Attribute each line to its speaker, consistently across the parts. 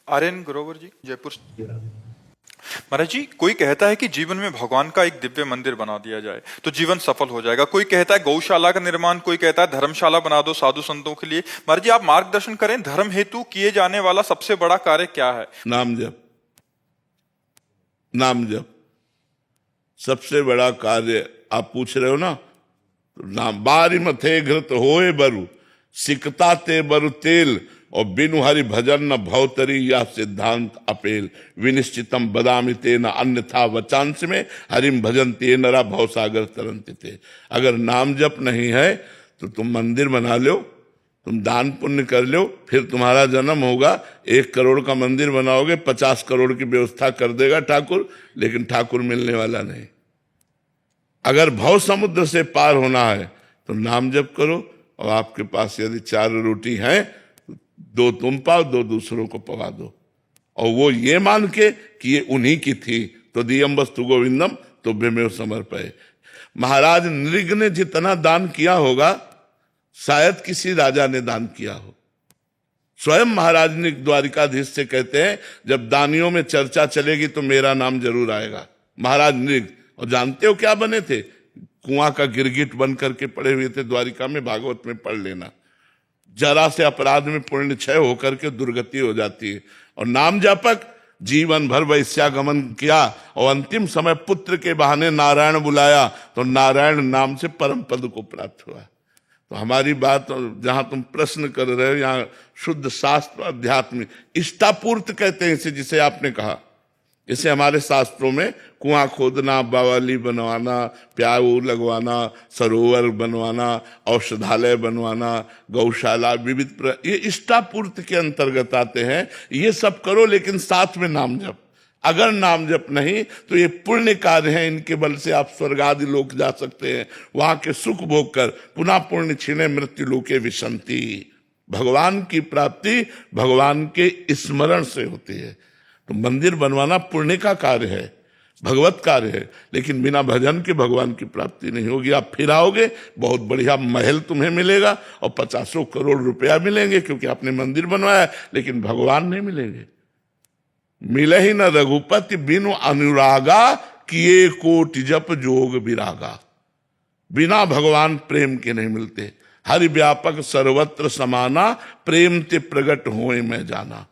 Speaker 1: आर्यन ग्रोवर जी, जयपुर। महाराज जी, कोई कहता है कि जीवन में भगवान का एक दिव्य मंदिर बना दिया जाए तो जीवन सफल हो जाएगा। कोई कहता है गौशाला का निर्माण, कोई कहता है धर्मशाला बना दो साधु संतों के लिए। महाराज जी, आप मार्गदर्शन करें, धर्म हेतु किए जाने वाला सबसे बड़ा कार्य क्या है?
Speaker 2: नाम जप। नाम जप सबसे बड़ा कार्य आप पूछ रहे हो ना, तो नाम। बारी मथे घृत होए बरु, सिकता ते बरु तेल, और बिनु हरि भजन न भवतरी, या सिद्धांत अपेल। विनिश्चितम बदामि ते न अन्यथा वचांस में, हरिम भजन ते नरा भवसागर तरंत थे। अगर नाम जप नहीं है तो तुम मंदिर बना लो, तुम दान पुण्य कर लो, फिर तुम्हारा जन्म होगा। 1 करोड़ का मंदिर बनाओगे, 50 करोड़ की व्यवस्था कर देगा ठाकुर, लेकिन ठाकुर मिलने वाला नहीं। अगर भव समुद्र से पार होना है तो नाम जप करो, और आपके पास यदि 4 रोटी हैं, 2 तुम पाओ, 2 दूसरों को पवा दो, और वो ये मान के कि ये उन्हीं की थी। तो दियम वस्तु गोविंदम तो बेमेव समर्पय। महाराज नृग ने जितना दान किया होगा, शायद किसी राजा ने दान किया हो। स्वयं महाराज ने द्वारिकाधीश से कहते हैं, जब दानियों में चर्चा चलेगी तो मेरा नाम जरूर आएगा। महाराज नृग, और जानते हो क्या बने थे? कुआं का गिरगिट बन करके पड़े हुए थे द्वारिका में। भागवत में पढ़ लेना। जरा से अपराध में पुण्य क्षय होकर के दुर्गति हो जाती है। और नाम जापक जीवन भर वैश्यागमन किया, और अंतिम समय पुत्र के बहाने नारायण बुलाया, तो नारायण नाम से परम पद को प्राप्त हुआ। तो हमारी बात, जहां तुम प्रश्न कर रहे हो, यहाँ शुद्ध शास्त्र अध्यात्म इष्टापूर्त कहते हैं इसे, जिसे आपने कहा। इसे हमारे शास्त्रों में कुआं खोदना, बावली बनवाना, प्याऊ लगवाना, सरोवर बनवाना, औषधालय बनवाना, गौशाला, विविध ये इष्टापूर्त के अंतर्गत आते हैं। ये सब करो, लेकिन साथ में नाम जप। अगर नाम जप नहीं तो ये पुण्य कार्य है, इनके बल से आप स्वर्ग आदि लोक जा सकते हैं, वहां के सुख भोग कर पुनः पुण्य छीने मृत्यु लोके विशंति। भगवान की प्राप्ति भगवान के स्मरण से होती है। तो मंदिर बनवाना पुण्य का कार्य है, भगवत कार्य है, लेकिन बिना भजन के भगवान की प्राप्ति नहीं होगी। आप फिर आओगे, बहुत बढ़िया महल तुम्हें मिलेगा और 50 करोड़ रुपया मिलेंगे, क्योंकि आपने मंदिर बनवाया, लेकिन भगवान नहीं मिलेंगे। मिले ही न रघुपति बिनु अनुरागा, किए कोटि जप जोग विरागा। बिना भगवान प्रेम के नहीं मिलते। हरि व्यापक सर्वत्र समाना, प्रेम ते प्रगट होए मैं जाना।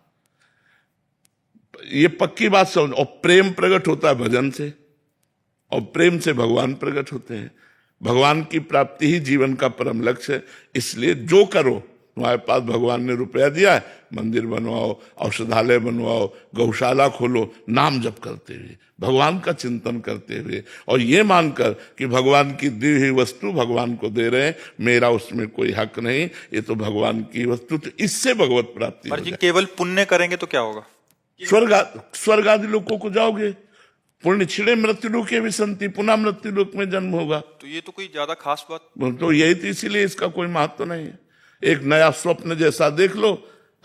Speaker 2: ये पक्की बात समझ। और प्रेम प्रकट होता है भजन से, और प्रेम से भगवान प्रकट होते हैं। भगवान की प्राप्ति ही जीवन का परम लक्ष्य है। इसलिए जो करो, तुम्हारे पास भगवान ने रुपया दिया है, मंदिर बनवाओ, औषधालय बनवाओ, गौशाला खोलो, नाम जप करते हुए, भगवान का चिंतन करते हुए, और ये मानकर कि भगवान की दी हुई वस्तु भगवान को दे रहे हैं, मेरा उसमें कोई हक नहीं, ये तो भगवान की वस्तु। तो इससे भगवत प्राप्ति हो जाए।
Speaker 1: केवल पुण्य करेंगे तो क्या होगा?
Speaker 2: स्वर्ग आदि लोकों को जाओगे। पुण्य छिड़े मृत्यु लोक के विसंति, पुनः मृत्यु लोक में जन्म होगा।
Speaker 1: तो ये तो कोई ज्यादा खास बात
Speaker 2: तो यही तो, इसीलिए इसका कोई महत्व नहीं है। एक नया स्वप्न जैसा देख लो,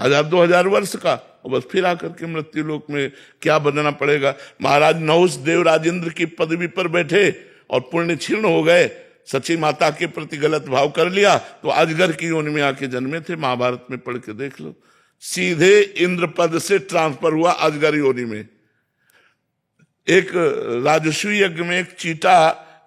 Speaker 2: 1000-2000 वर्ष का, और बस फिर आकर के मृत्यु लोक में क्या बनना पड़ेगा। महाराज नहुष देव राजेंद्र की पदवी पर बैठे और पुण्य क्षीण हो गए, सची माता के प्रति गलत भाव कर लिया, तो अजगर की योनि में आके जन्मे थे। महाभारत में पढ़ के देख लो। सीधे इंद्र पद से ट्रांसफर हुआ अजगर योनि में। एक राजस्वी यज्ञ में एक चीटा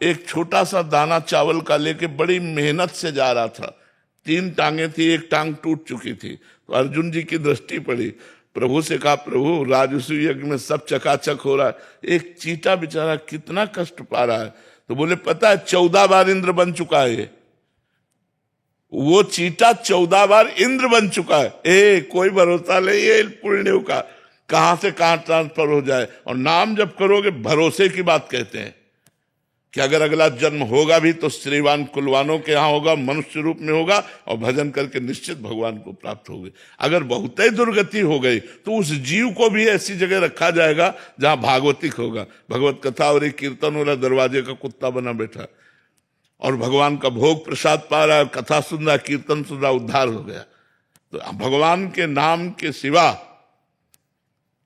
Speaker 2: एक छोटा सा दाना चावल का लेके बड़ी मेहनत से जा रहा था। 3 टांगे थी, एक टांग टूट चुकी थी। तो अर्जुन जी की दृष्टि पड़ी, प्रभु से कहा, प्रभु राजस्वी यज्ञ में सब चकाचक हो रहा है, एक चीटा बेचारा कितना कष्ट पा रहा है। तो बोले, पता है 14 बार इंद्र बन चुका है। वो चीटा 14 बार इंद्र बन चुका है। कोई भरोसा नहीं है पुण्यों का, कहां से कहां ट्रांसफर हो जाए। और नाम जब करोगे, भरोसे की बात कहते हैं कि अगर अगला जन्म होगा भी तो श्रीवान कुलवानों के यहां होगा, मनुष्य रूप में होगा, और भजन करके निश्चित भगवान को प्राप्त होगे। अगर बहुत ही दुर्गति हो गई तो उस जीव को भी ऐसी जगह रखा जाएगा जहां भागवतिक होगा, भगवत कथा और एक कीर्तन वाला दरवाजे का कुत्ता बना बैठा, और भगवान का भोग प्रसाद पा रहा है, कथा सुन रहा, कीर्तन सुन रहा, उद्धार हो गया। तो भगवान के नाम के सिवा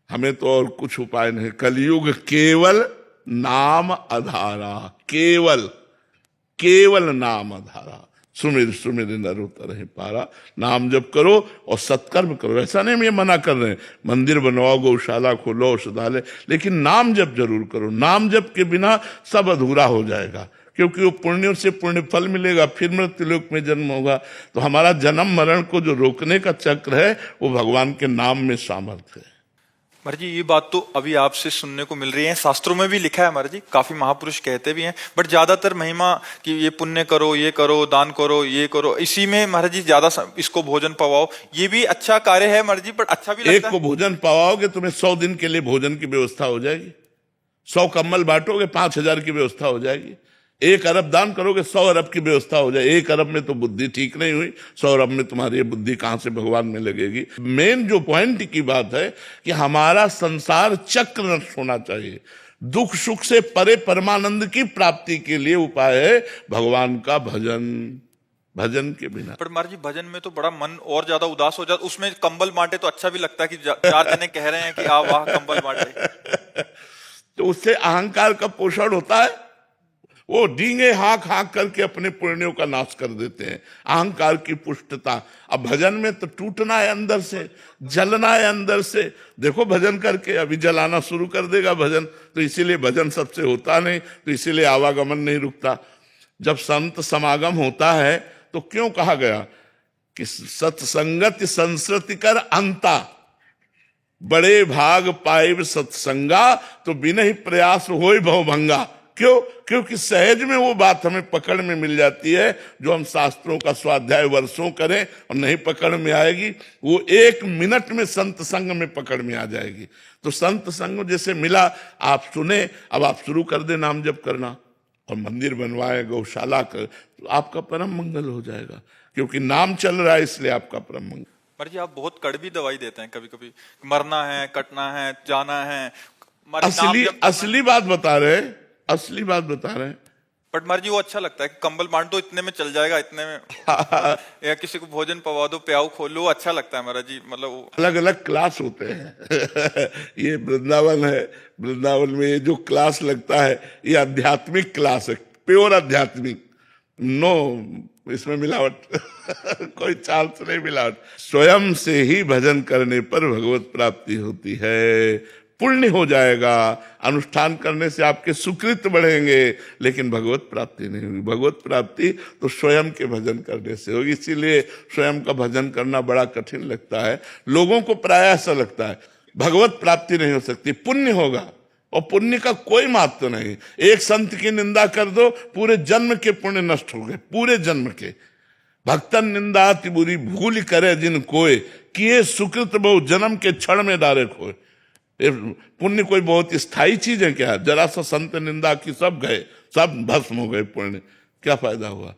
Speaker 2: हमें तो और कुछ उपाय नहीं। कलयुग केवल नाम आधारा, केवल नाम आधारा। सुमिर सुमिर नर उतर है पारा। नाम जप करो और सत्कर्म करो। ऐसा नहीं हम ये मना कर रहे हैं, मंदिर बनवाओ, गौशाला खोलो, औषधालय, लेकिन नाम जप जरूर करो। नाम जप के बिना सब अधूरा हो जाएगा, क्योंकि वो पुण्यों से पुण्य फल मिलेगा, फिर मृत्युलोक में जन्म होगा। तो हमारा जन्म मरण को जो रोकने का चक्र है वो भगवान के नाम में सामर्थ्य है।
Speaker 1: महाराज जी, ये बात तो अभी आपसे सुनने को मिल रही है, शास्त्रों में भी लिखा है महाराज जी, काफी महापुरुष कहते भी हैं, बट ज्यादातर महिमा कि ये पुण्य करो, ये करो, दान करो, ये करो, इसी में महाराज जी ज्यादा इसको भोजन पवाओ, ये भी अच्छा कार्य है महाराज जी, पर अच्छा भी लगता
Speaker 2: एक को भोजन पवाओगे तुम्हें 100 दिन के लिए भोजन की व्यवस्था हो जाएगी। 100 कंबल बांटोगे 5,000 की व्यवस्था हो जाएगी। 1 अरब दान करोगे 100 अरब की व्यवस्था हो जाए। 1 अरब में तो बुद्धि ठीक नहीं हुई, 100 अरब में तुम्हारी बुद्धि कहां से भगवान में लगेगी। मेन जो पॉइंट की बात है कि हमारा संसार चक्र नष्ट होना चाहिए। दुख सुख से परे परमानंद की प्राप्ति के लिए उपाय है भगवान का भजन। भजन के बिना।
Speaker 1: पर महाराज जी, भजन में तो बड़ा मन और ज्यादा उदास हो जाता, उसमें कंबल बांटे तो अच्छा भी लगता है कि 4 जने कह रहे हैं कि आ वाह कंबल बांटे।
Speaker 2: तो उससे अहंकार का पोषण होता है। वो डींगे हाँक हाँक करके अपने पुण्यों का नाश कर देते हैं, अहंकार की पुष्टता। अब भजन में तो टूटना है अंदर से, जलना है अंदर से। देखो भजन करके अभी जलाना शुरू कर देगा भजन, तो इसीलिए भजन सबसे होता नहीं, तो इसीलिए आवागमन नहीं रुकता। जब संत समागम होता है तो क्यों कहा गया कि सत्संगत संस्कृति कर अंता, बड़े भाग पाए सत्संगा, तो बिना ही प्रयास होए भवभंगा। क्यों? क्योंकि सहज में वो बात हमें पकड़ में मिल जाती है जो हम शास्त्रों का स्वाध्याय वर्षों करें और नहीं पकड़ में आएगी, वो 1 मिनट में संत संग में पकड़ में आ जाएगी। तो संत संग जैसे मिला, आप सुने, अब आप शुरू कर दे नाम जप करना और मंदिर बनवाए, गौशाला कर, तो आपका परम मंगल हो जाएगा, क्योंकि नाम चल रहा है इसलिए आपका परम मंगल।
Speaker 1: महाराज जी, आप बहुत कड़वी दवाई देते हैं, कभी कभी मरना है, कटना है, जाना है।
Speaker 2: असली बात बता रहे, असली बात बता रहे हैं।
Speaker 1: बट महाराज जी, वो अच्छा लगता है कि कंबल बांट दो, इतने में चल जाएगा, इतने में या किसी को भोजन पवा दो, प्याऊ खोलो, अच्छा लगता है महाराज जी। मतलब
Speaker 2: अलग अलग क्लास होते हैं। ये वृंदावन है, वृंदावन में ये जो क्लास लगता है ये आध्यात्मिक क्लास है, प्योर आध्यात्मिक, नो इसमें मिलावट। कोई चांस नहीं मिलावट। स्वयं से ही भजन करने पर भगवत प्राप्ति होती है, पुण्य हो जाएगा, अनुष्ठान करने से आपके सुकृत बढ़ेंगे, लेकिन भगवत प्राप्ति नहीं होगी। भगवत प्राप्ति तो स्वयं के भजन करने से होगी। इसीलिए स्वयं का भजन करना बड़ा कठिन लगता है लोगों को, प्रायः ऐसा लगता है भगवत प्राप्ति नहीं हो सकती, पुण्य होगा, और पुण्य का कोई महत्व नहीं। एक संत की निंदा कर दो, पूरे जन्म के पुण्य नष्ट हो गए, पूरे जन्म के। भक्तन निंदा अति बुरी भूल करे जिन कोय, किए सुकृत बहु जन्म के क्षण में डारे खोए। पुण्य कोई बहुत स्थायी चीज है क्या? जरा सा संत निंदा की सब गए, सब भस्म हो गए पुण्य, क्या फायदा हुआ?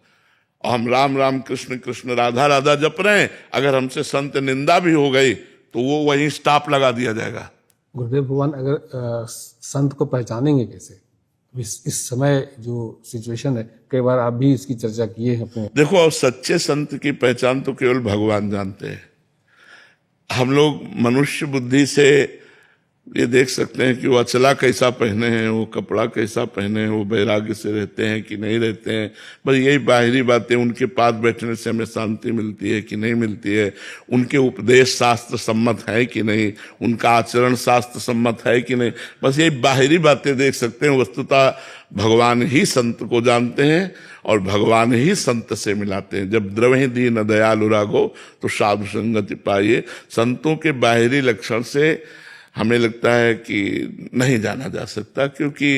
Speaker 2: और हम राम राम कृष्ण कृष्ण राधा राधा जप रहे हैं, अगर हमसे संत निंदा भी हो गई तो वो वहीं स्टॉप लगा दिया जाएगा।
Speaker 3: गुरुदेव भगवान अगर संत को पहचानेंगे कैसे? इस समय जो सिचुएशन है, कई बार आप भी इसकी चर्चा किए हैं अपने।
Speaker 2: देखो, और सच्चे संत की पहचान तो केवल भगवान जानते हैं। हम लोग मनुष्य बुद्धि से ये देख सकते हैं कि वो अचला कैसा पहने हैं, वो कपड़ा कैसा पहने हैं, वो वैराग्य से रहते हैं कि नहीं रहते हैं, बस यही बाहरी बातें। उनके पास बैठने से हमें शांति मिलती है कि नहीं मिलती है, उनके उपदेश शास्त्र सम्मत है कि नहीं, उनका आचरण शास्त्र सम्मत है कि नहीं, बस यही बाहरी बातें देख सकते हैं। वस्तुतः भगवान ही संत को जानते हैं और भगवान ही संत से मिलाते हैं। जब द्रवहि दीन दयालु राघो तो साधु संगति पाइए। संतों के बाहरी लक्षण से हमें लगता है कि नहीं जाना जा सकता, क्योंकि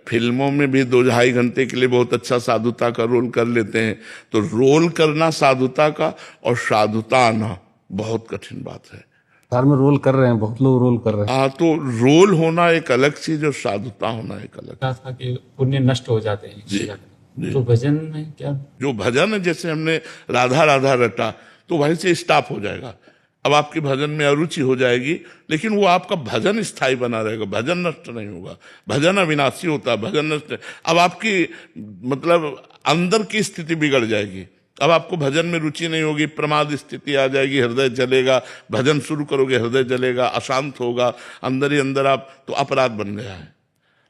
Speaker 2: फिल्मों में भी 2-2.5 घंटे के लिए बहुत अच्छा साधुता का रोल कर लेते हैं। तो रोल करना साधुता का और साधुता आना बहुत कठिन बात है।
Speaker 3: में रोल कर रहे हैं, बहुत लोग रोल कर रहे हैं।
Speaker 2: तो रोल होना एक अलग चीज और साधुता होना एक अलग।
Speaker 4: था कि पुण्य नष्ट हो जाते हैं
Speaker 2: जी।
Speaker 4: तो भजन में क्या,
Speaker 2: जो भजन है, जैसे हमने राधा राधा रटा तो वहीं से स्टॉप हो जाएगा। अब आपके भजन में अरुचि हो जाएगी, लेकिन वो आपका भजन स्थायी बना रहेगा, भजन नष्ट नहीं होगा। भजन अविनाशी होता है, भजन नष्ट। अब आपकी मतलब अंदर की स्थिति बिगड़ जाएगी, अब आपको भजन में रुचि नहीं होगी, प्रमाद स्थिति आ जाएगी, हृदय जलेगा। भजन शुरू करोगे, हृदय जलेगा, अशांत होगा, अंदर ही अंदर आप, तो अपराध बन गया है।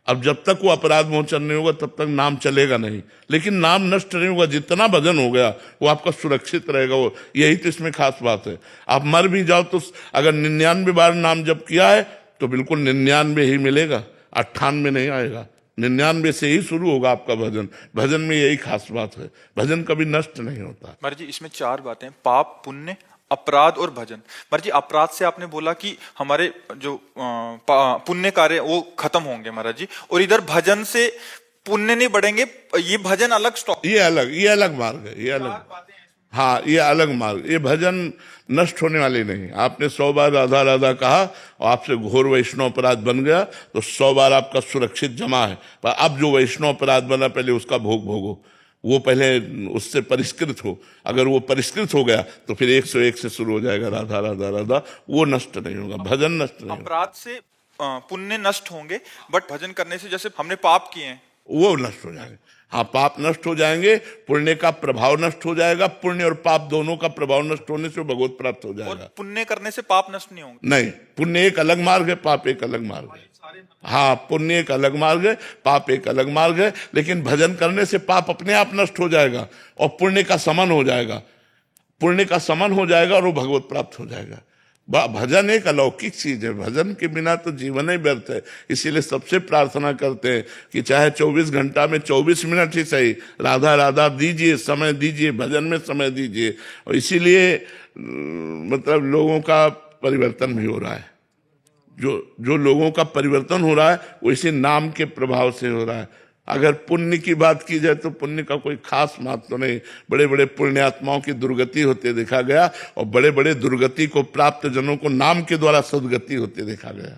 Speaker 2: अब जब तक वो अपराध मोचन नहीं होगा तब तक नाम चलेगा नहीं, लेकिन नाम नष्ट नहीं होगा। जितना भजन हो गया वो आपका सुरक्षित रहेगा। वो यही तो इसमें खास बात है। आप मर भी जाओ तो अगर 99 बार नाम जप किया है तो बिल्कुल 99 ही मिलेगा, 98 नहीं आएगा। 99 से ही शुरू होगा आपका भजन। भजन में यही खास बात है, भजन कभी नष्ट नहीं होता।
Speaker 1: महाराज जी इसमें 4 बातें, पाप, पुण्य, अपराध और भजन। महाराज जी अपराध से आपने बोला कि हमारे जो पुण्य कार्य वो खत्म होंगे महाराज जी, और इधर भजन से पुण्य नहीं बढ़ेंगे, ये भजन अलग स्टॉप,
Speaker 2: ये अलग मार्ग है, ये अलग, हाँ ये अलग मार्ग। ये भजन नष्ट होने वाली नहीं। आपने 100 बार राधा राधा कहा और आपसे घोर वैष्णव अपराध बन गया तो 100 बार आपका सुरक्षित जमा है। पर अब जो वैष्णव अपराध बना पहले उसका भोग भोगो, वो पहले उससे परिष्कृत हो। अगर वो परिष्कृत हो गया तो फिर 101 से शुरू हो जाएगा राधा राधा राधा, वो नष्ट नहीं होगा, भजन नष्ट नहीं होगा।
Speaker 1: अपराध से पुण्य नष्ट होंगे, बट भजन करने से जैसे हमने पाप किए हैं
Speaker 2: वो नष्ट हो जाएंगे। हाँ पाप नष्ट हो जाएंगे, पुण्य का प्रभाव नष्ट हो जाएगा। पुण्य और पाप दोनों का प्रभाव नष्ट होने से भगवत प्राप्त हो जाएगा।
Speaker 1: और पुण्य करने से पाप नष्ट नहीं होंगे।
Speaker 2: नहीं, पुण्य एक अलग मार्ग है, पाप एक अलग मार्ग है। हाँ पुण्य एक अलग मार्ग है, पाप एक अलग मार्ग है। लेकिन भजन करने से पाप अपने आप नष्ट हो जाएगा और पुण्य का समन हो जाएगा। पुण्य का समन हो जाएगा और वो भगवत प्राप्त हो जाएगा। भजन एक अलौकिक चीज है, भजन के बिना तो जीवन ही व्यर्थ है। इसीलिए सबसे प्रार्थना करते हैं कि चाहे 24 घंटा में 24 मिनट ही सही राधा राधा दीजिए, समय दीजिए, भजन में समय दीजिए। और इसीलिए मतलब लोगों का परिवर्तन भी हो रहा है। जो लोगों का परिवर्तन हो रहा है वो इसी नाम के प्रभाव से हो रहा है। अगर पुण्य की बात की जाए तो पुण्य का कोई खास महत्व तो नहीं। बड़े बड़े पुण्यात्माओं की दुर्गति होते देखा गया और बड़े बड़े दुर्गति को प्राप्त जनों को नाम के द्वारा सदगति होते देखा गया।